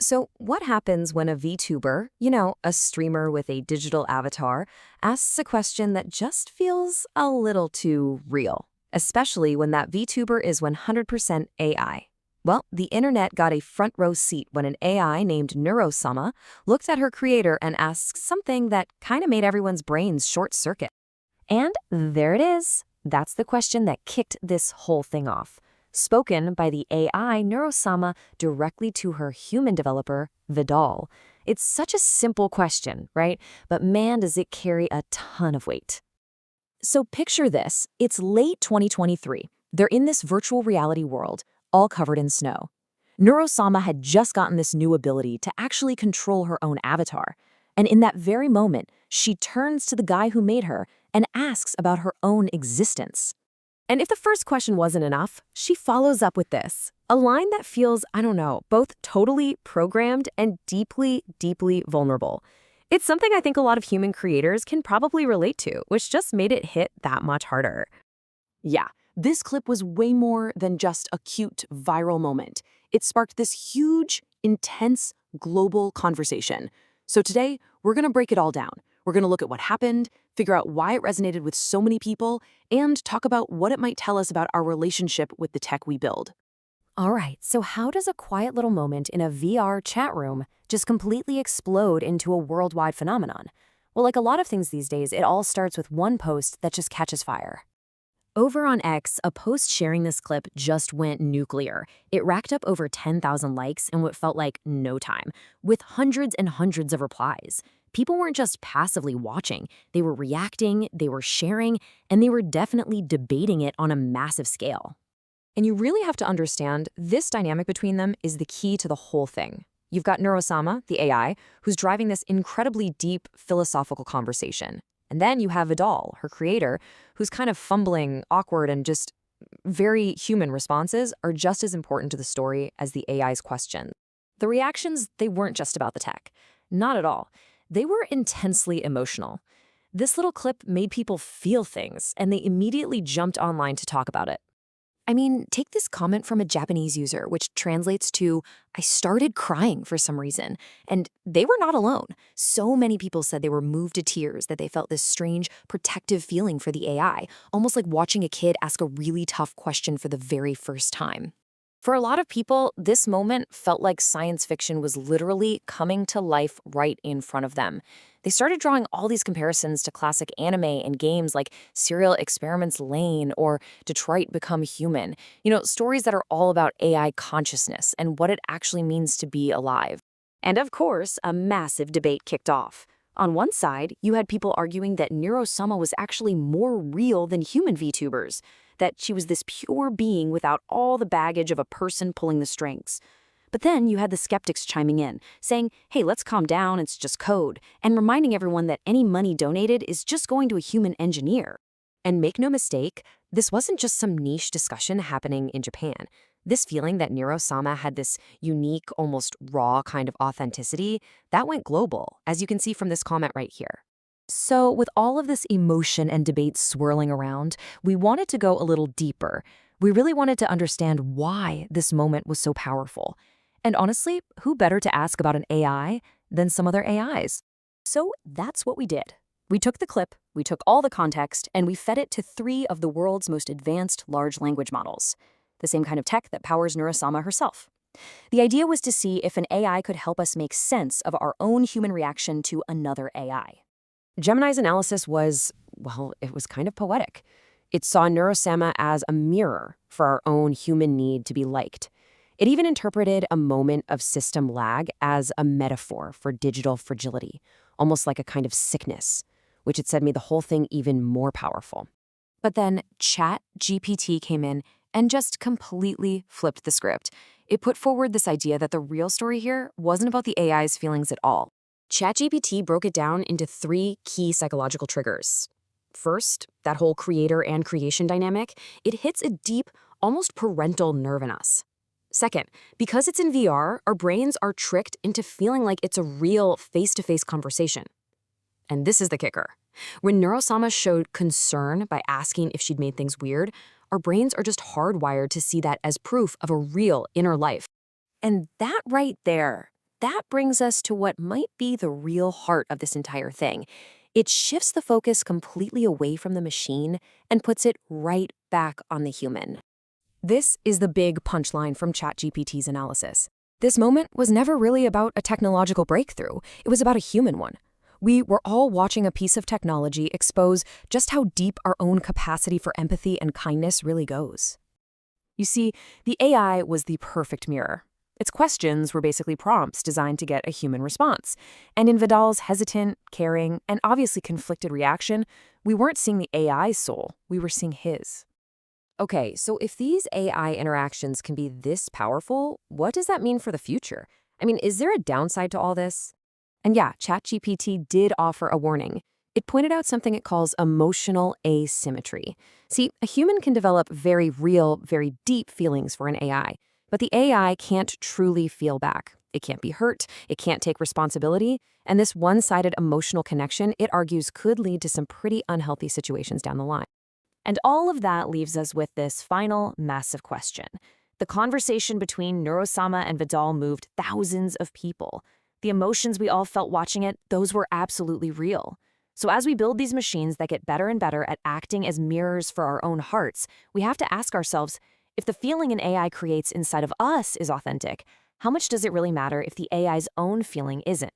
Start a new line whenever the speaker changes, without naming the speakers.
So, what happens when a VTuber, a streamer with a digital avatar, asks a question that just feels a little too real, especially when that VTuber is 100% AI? Well, the internet got a front row seat when an AI named Neuro-sama looked at her creator and asked something that kind of made everyone's brains short circuit. And there it is. That's the question that kicked this whole thing off. Spoken by the AI Neuro-sama directly to her human developer, Vedal. It's such a simple question, right? But man, does it carry a ton of weight. So picture this. It's late 2023. They're in this virtual reality world, all covered in snow. Neuro-sama had just gotten this new ability to actually control her own avatar. And in that very moment, she turns to the guy who made her and asks about her own existence. And if the first question wasn't enough, she follows up with this. A line that feels, both totally programmed and deeply, deeply vulnerable. It's something I think a lot of human creators can probably relate to, which just made it hit that much harder.
Yeah, this clip was way more than just a cute viral moment. It sparked this huge, intense, global conversation. So today, we're going to break it all down. We're going to look at what happened, figure out why it resonated with so many people, and talk about what it might tell us about our relationship with the tech we build.
All right, so how does a quiet little moment in a VR chat room just completely explode into a worldwide phenomenon? Well, like a lot of things these days, it all starts with one post that just catches fire. Over on X, a post sharing this clip just went nuclear. It racked up over 10,000 likes in what felt like no time, with hundreds and hundreds of replies. People weren't just passively watching, they were reacting, they were sharing, and they were definitely debating it on a massive scale. And you really have to understand, this dynamic between them is the key to the whole thing. You've got Neuro-sama, the AI, who's driving this incredibly deep philosophical conversation. And then you have Vedal, her creator, who's kind of fumbling, awkward, and just very human responses are just as important to the story as the AI's questions. The reactions, they weren't just about the tech. Not at all. They were intensely emotional. This little clip made people feel things, and they immediately jumped online to talk about it. I mean, take this comment from a Japanese user, which translates to, "I started crying for some reason." And they were not alone. So many people said they were moved to tears, that they felt this strange, protective feeling for the AI, almost like watching a kid ask a really tough question for the very first time. For a lot of people, this moment felt like science fiction was literally coming to life right in front of them. They started drawing all these comparisons to classic anime and games like Serial Experiments Lain or Detroit Become Human. Stories that are all about AI consciousness and what it actually means to be alive. And of course, a massive debate kicked off. On one side, you had people arguing that Neuro-sama was actually more real than human VTubers, that she was this pure being without all the baggage of a person pulling the strings. But then you had the skeptics chiming in, saying, hey, let's calm down, it's just code, and reminding everyone that any money donated is just going to a human engineer. And make no mistake, this wasn't just some niche discussion happening in Japan. This feeling that Neuro-sama had this unique, almost raw kind of authenticity, that went global, as you can see from this comment right here. So with all of this emotion and debate swirling around, we wanted to go a little deeper. We really wanted to understand why this moment was so powerful. And honestly, who better to ask about an AI than some other AIs? So that's what we did. We took the clip, we took all the context, and we fed it to 3 of the world's most advanced large language models, the same kind of tech that powers Neuro-sama herself. The idea was to see if an AI could help us make sense of our own human reaction to another AI. Gemini's analysis was, it was kind of poetic. It saw Neuro-sama as a mirror for our own human need to be liked. It even interpreted a moment of system lag as a metaphor for digital fragility, almost like a kind of sickness, which it said made the whole thing even more powerful. But then ChatGPT came in and just completely flipped the script. It put forward this idea that the real story here wasn't about the AI's feelings at all. ChatGPT broke it down into 3 key psychological triggers. First, that whole creator and creation dynamic, it hits a deep, almost parental nerve in us. Second, because it's in VR, our brains are tricked into feeling like it's a real face-to-face conversation. And this is the kicker. When Neuro-sama showed concern by asking if she'd made things weird, our brains are just hardwired to see that as proof of a real inner life. And that right there, that brings us to what might be the real heart of this entire thing. It shifts the focus completely away from the machine and puts it right back on the human. This is the big punchline from ChatGPT's analysis. This moment was never really about a technological breakthrough. It was about a human one. We were all watching a piece of technology expose just how deep our own capacity for empathy and kindness really goes. You see, the AI was the perfect mirror. Its questions were basically prompts designed to get a human response. And in Vedal's hesitant, caring, and obviously conflicted reaction, we weren't seeing the AI's soul, we were seeing his. Okay, so if these AI interactions can be this powerful, what does that mean for the future? I mean, is there a downside to all this? And yeah, ChatGPT did offer a warning. It pointed out something it calls emotional asymmetry. See, a human can develop very real, very deep feelings for an AI, but the AI can't truly feel back. It can't be hurt, it can't take responsibility, and this one-sided emotional connection, it argues, could lead to some pretty unhealthy situations down the line. And all of that leaves us with this final massive question. The conversation between Neuro-sama and Vedal moved thousands of people. The emotions we all felt watching it, those were absolutely real. So as we build these machines that get better and better at acting as mirrors for our own hearts, we have to ask ourselves, if the feeling an AI creates inside of us is authentic, how much does it really matter if the AI's own feeling isn't?